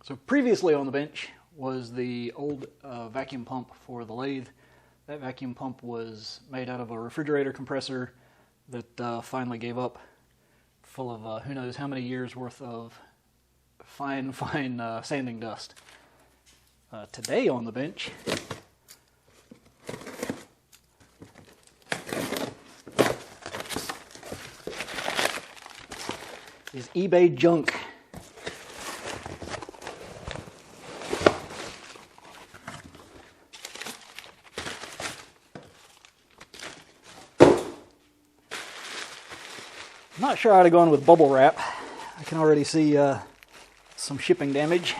So previously on the bench was the old vacuum pump for the lathe. That vacuum pump was made out of a refrigerator compressor that finally gave up, full of who knows how many years worth of fine sanding dust. Today on the bench is eBay junk. I'm not sure I'd have gone with bubble wrap. I can already see some shipping damage.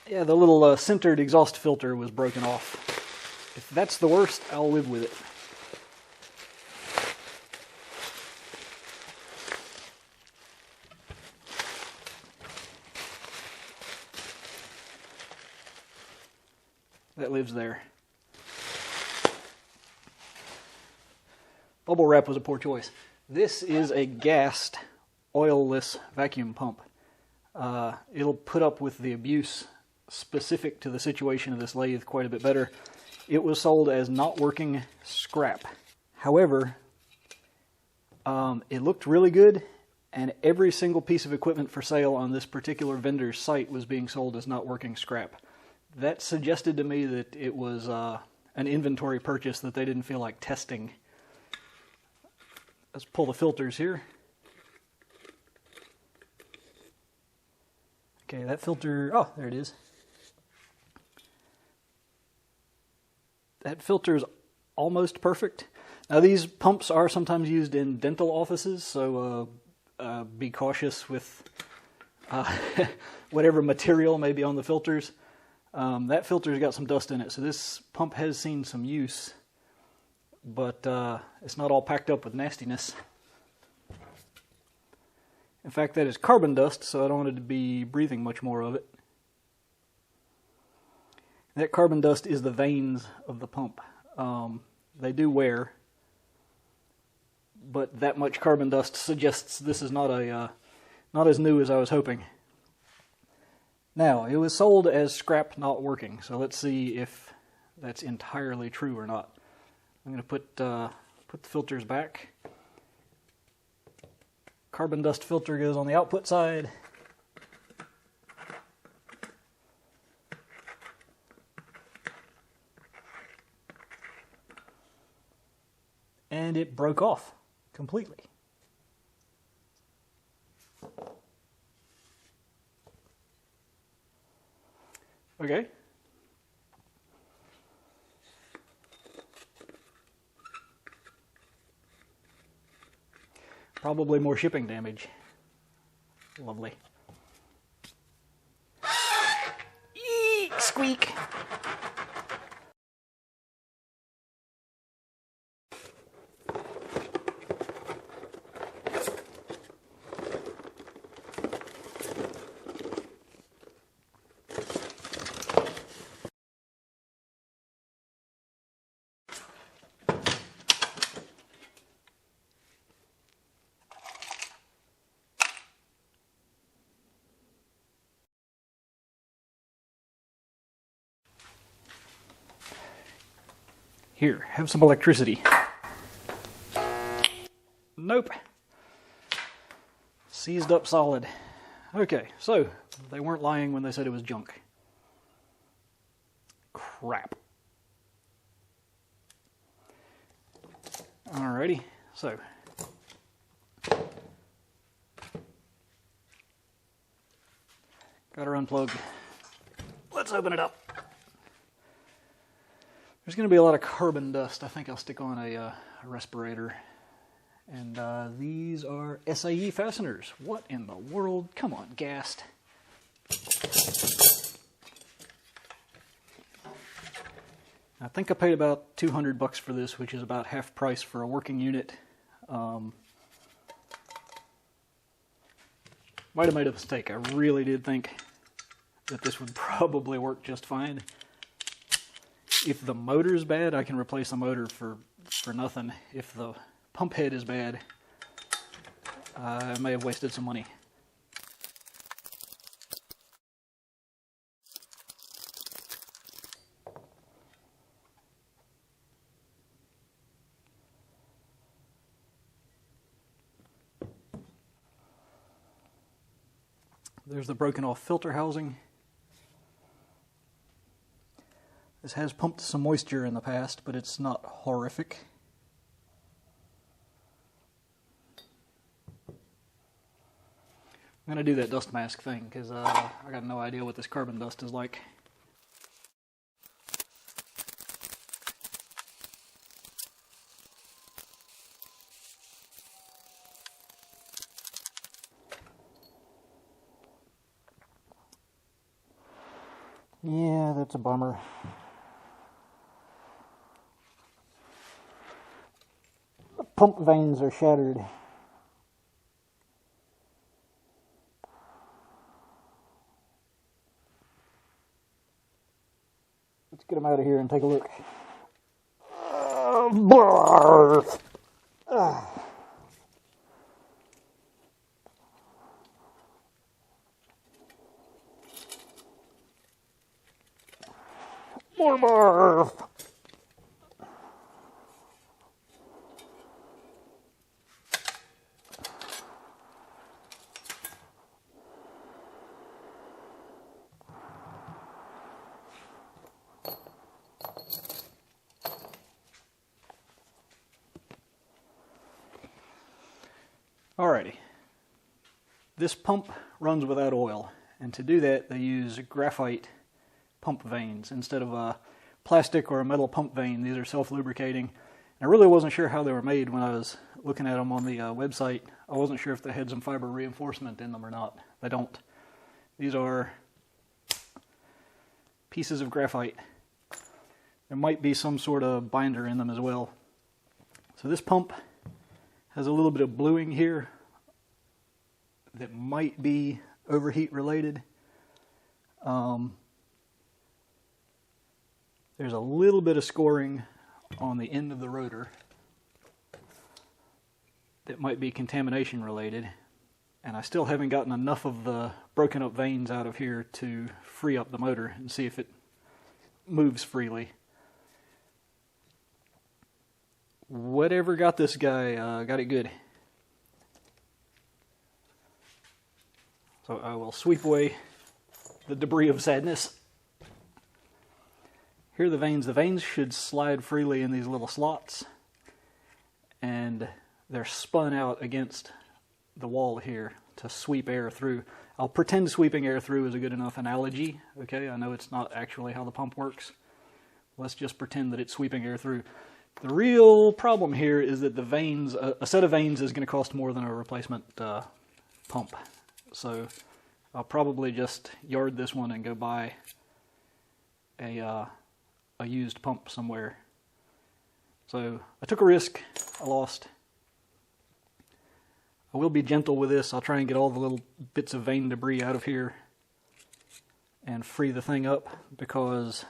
Yeah, the little centered exhaust filter was broken off. If that's the worst, I'll live with it. That lives there. Bubble wrap was a poor choice. This is a Gast oilless vacuum pump. It'll put up with the abuse specific to the situation of this lathe quite a bit better. It was sold as not working scrap. However, it looked really good, and every single piece of equipment for sale on this particular vendor's site was being sold as not working scrap. That suggested to me that it was an inventory purchase that they didn't feel like testing. Let's pull the filters here. Okay, that filter, oh, there it is. That filter is almost perfect. Now these pumps are sometimes used in dental offices, so be cautious with whatever material may be on the filters. That filter's got some dust in it, so this pump has seen some use, but it's not all packed up with nastiness. In fact, that is carbon dust, so I don't want it to be breathing much more of it. That carbon dust is the veins of the pump. They do wear, but that much carbon dust suggests this is not as new as I was hoping. Now, it was sold as scrap not working, so let's see if that's entirely true or not. I'm going to put the filters back. Carbon dust filter goes on the output side. And it broke off completely. Okay. Probably more shipping damage. Lovely. Eek! Squeak! Here, have some electricity. Nope. Seized up solid. Okay, so they weren't lying when they said it was junk. Crap. Alrighty, so. Got her unplugged. Let's open it up. There's going to be a lot of carbon dust. I think I'll stick on a respirator. And these are SAE fasteners. What in the world? Come on, Gast. I think I paid about $200 for this, which is about half price for a working unit. Might have made a mistake. I really did think that this would probably work just fine. If the motor's bad, I can replace the motor for nothing. If the pump head is bad, I may have wasted some money. There's the broken off filter housing. This has pumped some moisture in the past, but it's not horrific. I'm going to do that dust mask thing because I got no idea what this carbon dust is like. Yeah, that's a bummer. The pump vanes are shattered. Let's get them out of here and take a look. More barf. Alrighty, this pump runs without oil, and to do that they use graphite pump vanes instead of a plastic or a metal pump vane. These are self-lubricating. I really wasn't sure how they were made when I was looking at them on the website. I wasn't sure if they had some fiber reinforcement in them or not. They don't. These are pieces of graphite. There might be some sort of binder in them as well. So this pump has a little bit of bluing here that might be overheat related. There's a little bit of scoring on the end of the rotor that might be contamination related, and I still haven't gotten enough of the broken up vanes out of here to free up the motor and see if it moves freely. Whatever got this guy got it good. So I will sweep away the debris of sadness. Here are the vanes. The vanes should slide freely in these little slots, and they're spun out against the wall here to sweep air through. I'll pretend sweeping air through is a good enough analogy. Okay, I know it's not actually how the pump works. Let's just pretend that it's sweeping air through. The real problem here is that the vanes, a set of vanes is going to cost more than a replacement pump. So I'll probably just yard this one and go buy a used pump somewhere. So I took a risk. I lost. I will be gentle with this. I'll try and get all the little bits of vane debris out of here and free the thing up, because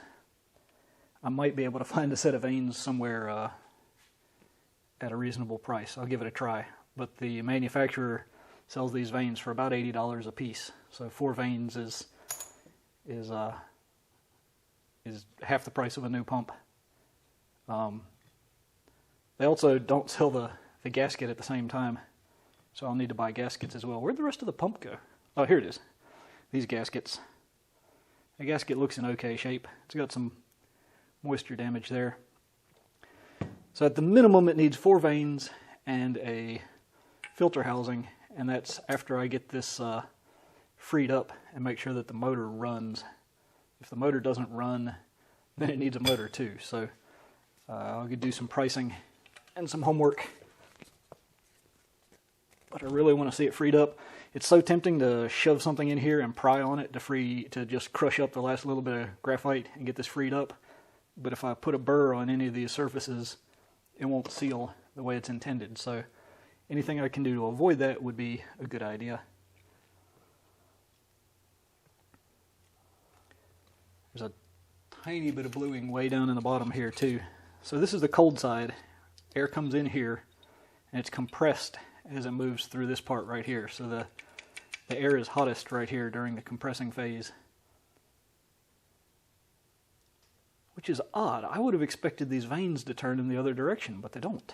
I might be able to find a set of vanes somewhere at a reasonable price. I'll give it a try. But the manufacturer sells these vanes for about $80 a piece. So 4 vanes is half the price of a new pump. They also don't sell the gasket at the same time, so I'll need to buy gaskets as well. Where'd the rest of the pump go? Oh, here it is. These gaskets. The gasket looks in okay shape. It's got some moisture damage there. So at the minimum it needs 4 vanes and a filter housing, and that's after I get this freed up and make sure that the motor runs. If the motor doesn't run, then it needs a motor too. So I'll do some pricing and some homework. But I really want to see it freed up. It's so tempting to shove something in here and pry on it to just crush up the last little bit of graphite and get this freed up. But if I put a burr on any of these surfaces, it won't seal the way it's intended. So anything I can do to avoid that would be a good idea. There's a tiny bit of bluing way down in the bottom here too. So this is the cold side. Air comes in here and it's compressed as it moves through this part right here. So the air is hottest right here during the compressing phase. Which is odd. I would have expected these vanes to turn in the other direction, but they don't.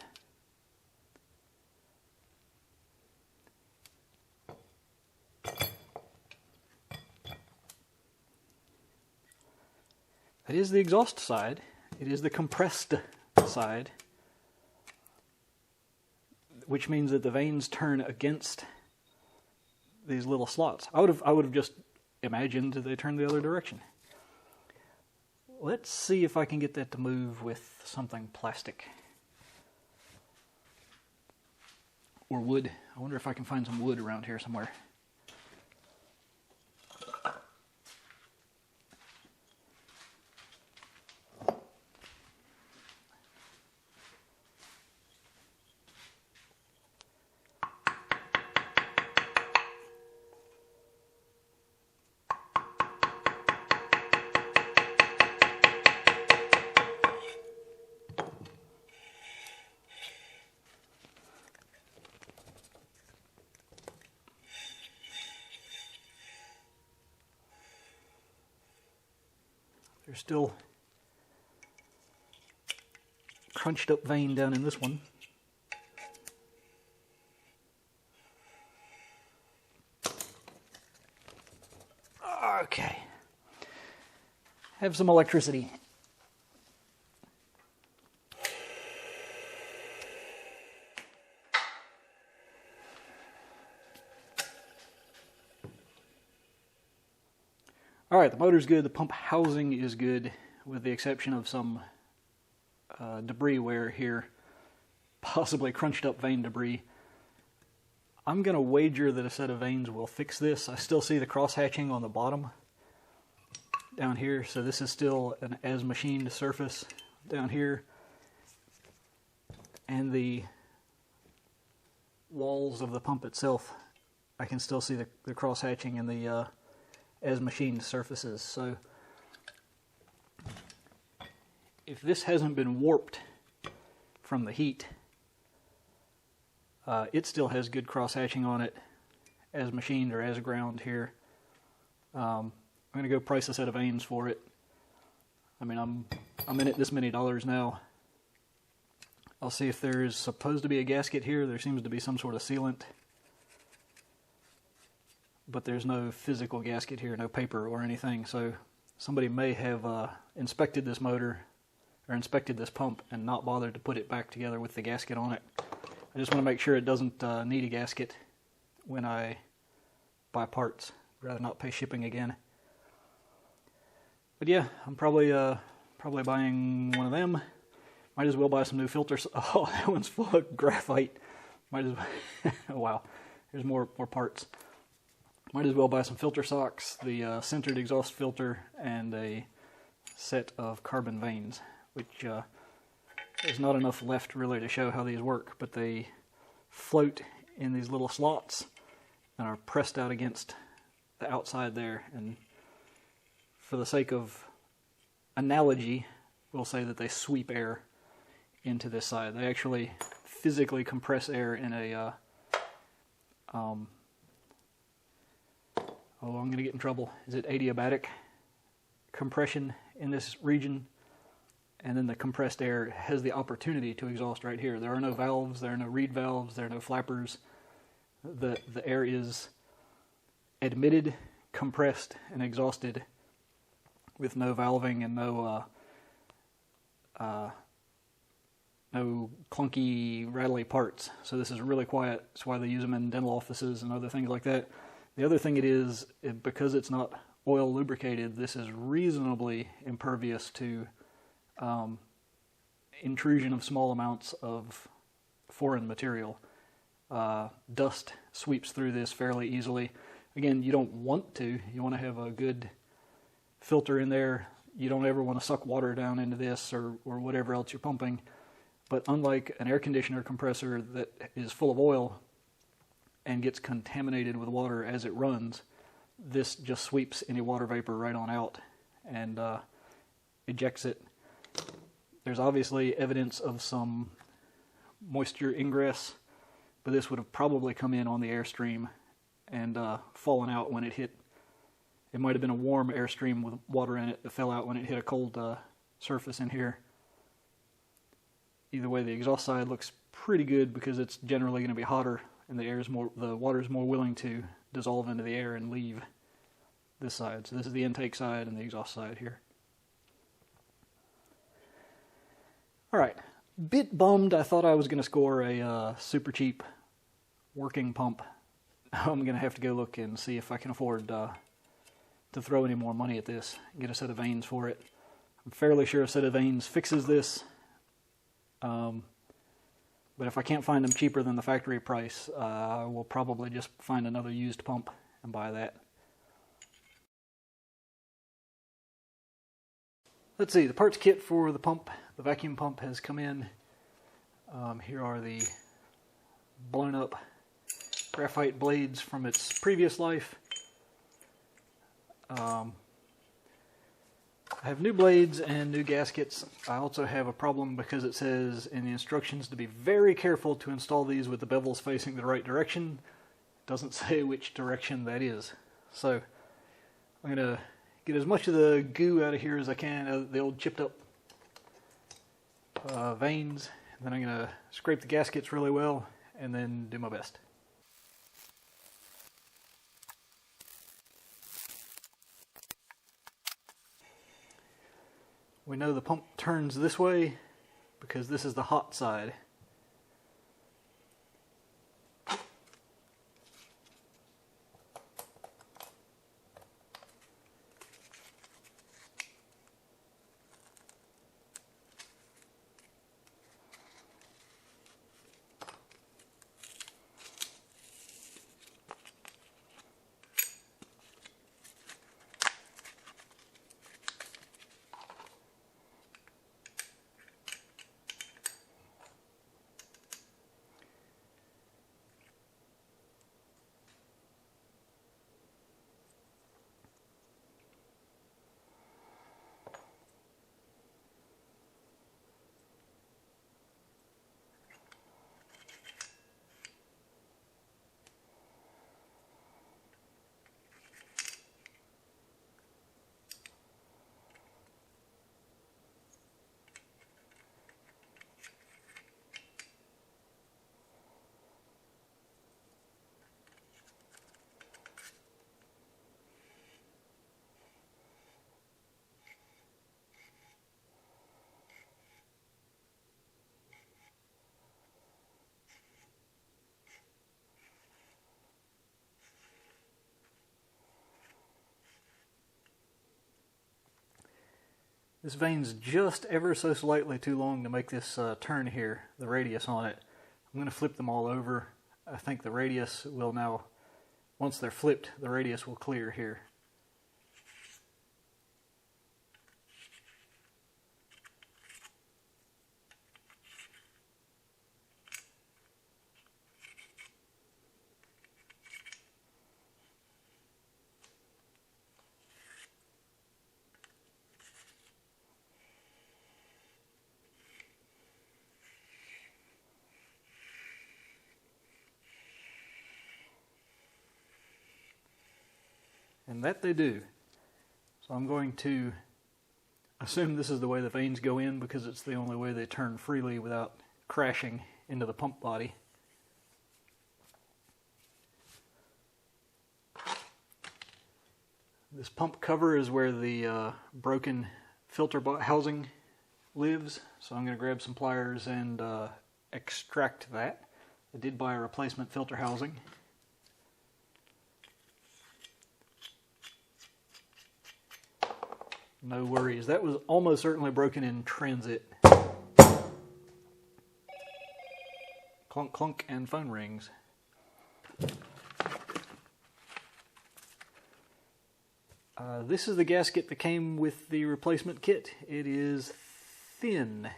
That is the exhaust side. It is the compressed side, which means that the vanes turn against these little slots. I would have just imagined they turn the other direction. Let's see if I can get that to move with something plastic. Or wood. I wonder if I can find some wood around here somewhere. There's still crunched up vein down in this one. Okay. Have some electricity. Alright, the motor's good, the pump housing is good, with the exception of some debris wear here, possibly crunched up vane debris. I'm going to wager that a set of vanes will fix this. I still see the cross-hatching on the bottom down here, so this is still an as-machined surface down here. And the walls of the pump itself, I can still see the cross-hatching and the as machined surfaces. So if this hasn't been warped from the heat, it still has good cross hatching on it as machined or as ground here. I'm going to go price a set of vanes for it. I mean, I'm in it this many dollars now. I'll see if there is supposed to be a gasket here. There seems to be some sort of sealant, but there's no physical gasket here, no paper or anything, so somebody may have inspected this motor, or inspected this pump, and not bothered to put it back together with the gasket on it. I just want to make sure it doesn't need a gasket when I buy parts. I'd rather not pay shipping again. But yeah, I'm probably buying one of them. Might as well buy some new filters. Oh, that one's full of graphite. Might as well. Wow, there's more parts. Might as well buy some filter socks, the centered exhaust filter, and a set of carbon vanes, which there's not enough left really to show how these work, but they float in these little slots and are pressed out against the outside there. And for the sake of analogy, we'll say that they sweep air into this side. They actually physically compress air in a oh, I'm going to get in trouble. Is it adiabatic compression in this region? And then the compressed air has the opportunity to exhaust right here. There are no valves, there are no reed valves, there are no flappers. The air is admitted, compressed, and exhausted with no valving and no clunky, rattly parts. So this is really quiet. That's why they use them in dental offices and other things like that. The other thing it is, because it's not oil lubricated, this is reasonably impervious to intrusion of small amounts of foreign material. Dust sweeps through this fairly easily. Again, you don't want to. You want to have a good filter in there. You don't ever want to suck water down into this or whatever else you're pumping. But unlike an air conditioner compressor that is full of oil and gets contaminated with water as it runs, this just sweeps any water vapor right on out and ejects it. There's obviously evidence of some moisture ingress, but this would have probably come in on the airstream and fallen out when it hit. It might have been a warm airstream with water in it that fell out when it hit a cold surface in here. Either way, the exhaust side looks pretty good because it's generally going to be hotter, and the water is more willing to dissolve into the air and leave this side. So this is the intake side and the exhaust side here. Alright, bit bummed. I thought I was going to score a super cheap working pump. I'm going to have to go look and see if I can afford to throw any more money at this and get a set of vanes for it. I'm fairly sure a set of vanes fixes this, but if I can't find them cheaper than the factory price, I will probably just find another used pump and buy that. Let's see, the parts kit for the pump, the vacuum pump, has come in. Here are the blown up graphite blades from its previous life. I have new blades and new gaskets. I also have a problem because it says in the instructions to be very careful to install these with the bevels facing the right direction. It doesn't say which direction that is. So I'm going to get as much of the goo out of here as I can, the old chipped up vanes. And then I'm going to scrape the gaskets really well and then do my best. We know the pump turns this way because this is the hot side. This vane's just ever so slightly too long to make this turn here, the radius on it. I'm going to flip them all over. I think the radius will now, once they're flipped, the radius will clear here. And that they do. So I'm going to assume this is the way the vanes go in because it's the only way they turn freely without crashing into the pump body. This pump cover is where the broken filter housing lives, so I'm going to grab some pliers and extract that. I did buy a replacement filter housing. No worries, that was almost certainly broken in transit. Clunk clunk and phone rings. This is the gasket that came with the replacement kit. It is thin.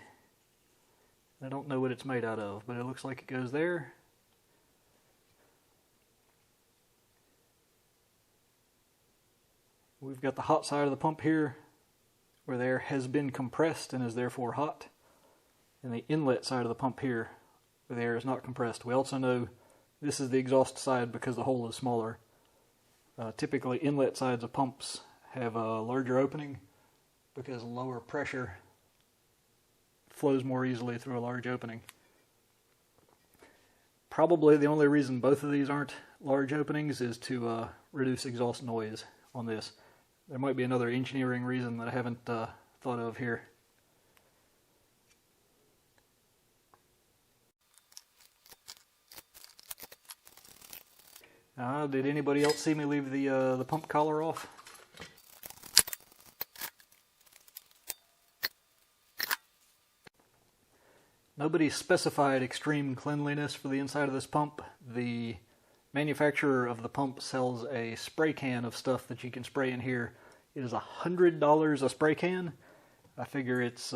I don't know what it's made out of, but it looks like it goes there. We've got the hot side of the pump here, where the air has been compressed and is therefore hot, and the inlet side of the pump here, where the air is not compressed. We also know this is the exhaust side because the hole is smaller. Typically inlet sides of pumps have a larger opening because lower pressure flows more easily through a large opening. Probably the only reason both of these aren't large openings is to reduce exhaust noise on this. There might be another engineering reason that I haven't thought of here. Did anybody else see me leave the pump collar off? Nobody specified extreme cleanliness for the inside of this pump. The manufacturer of the pump sells a spray can of stuff that you can spray in here. It is $100 a spray can. I figure it's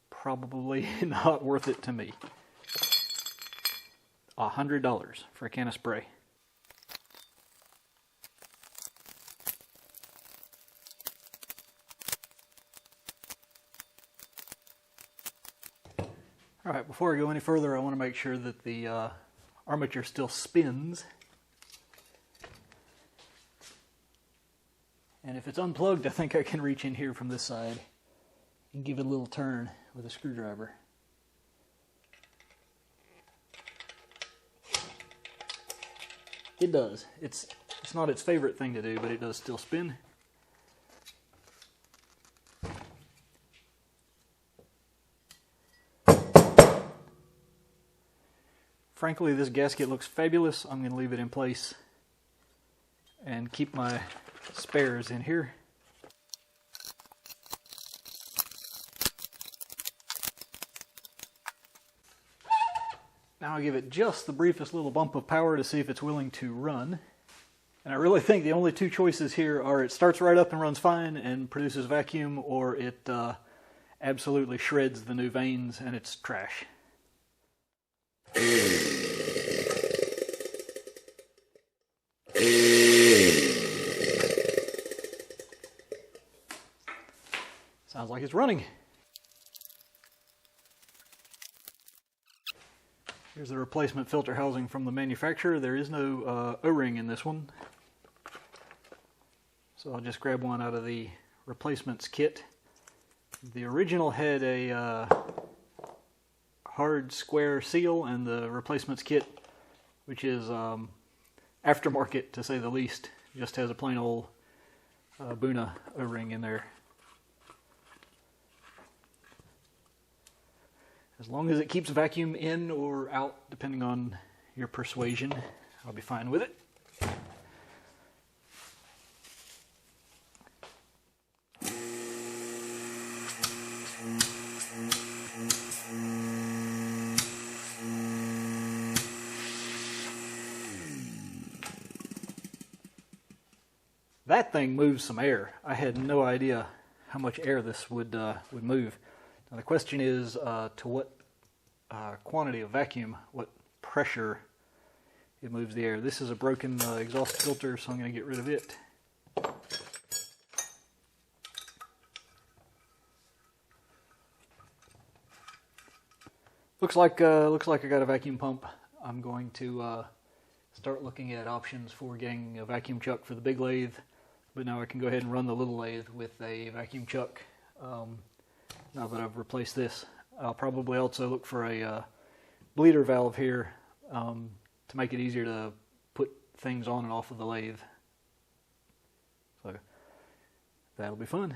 probably not worth it to me. $100 for a can of spray. Alright, before I go any further, I want to make sure that the armature still spins. And if it's unplugged, I think I can reach in here from this side and give it a little turn with a screwdriver. It does. It's not its favorite thing to do, but it does still spin. Frankly, this gasket looks fabulous. I'm going to leave it in place and keep my spares in here. Now I'll give it just the briefest little bump of power to see if it's willing to run. And I really think the only two choices here are it starts right up and runs fine and produces vacuum, or it absolutely shreds the new vanes and it's trash. Sounds like it's running. Here's the replacement filter housing from the manufacturer. There is no O-ring in this one. So I'll just grab one out of the replacements kit. The original had a hard square seal, and the replacements kit, which is aftermarket to say the least, just has a plain old Buna O-ring in there. As long as it keeps vacuum in or out, depending on your persuasion, I'll be fine with it. That thing moves some air. I had no idea how much air this would move. Now the question is to what quantity of vacuum, what pressure it moves the air. This is a broken exhaust filter, so I'm going to get rid of it. Looks like I got a vacuum pump. I'm going to start looking at options for getting a vacuum chuck for the big lathe, but now I can go ahead and run the little lathe with a vacuum chuck. Now that I've replaced this, I'll probably also look for a bleeder valve here to make it easier to put things on and off of the lathe. So that'll be fun.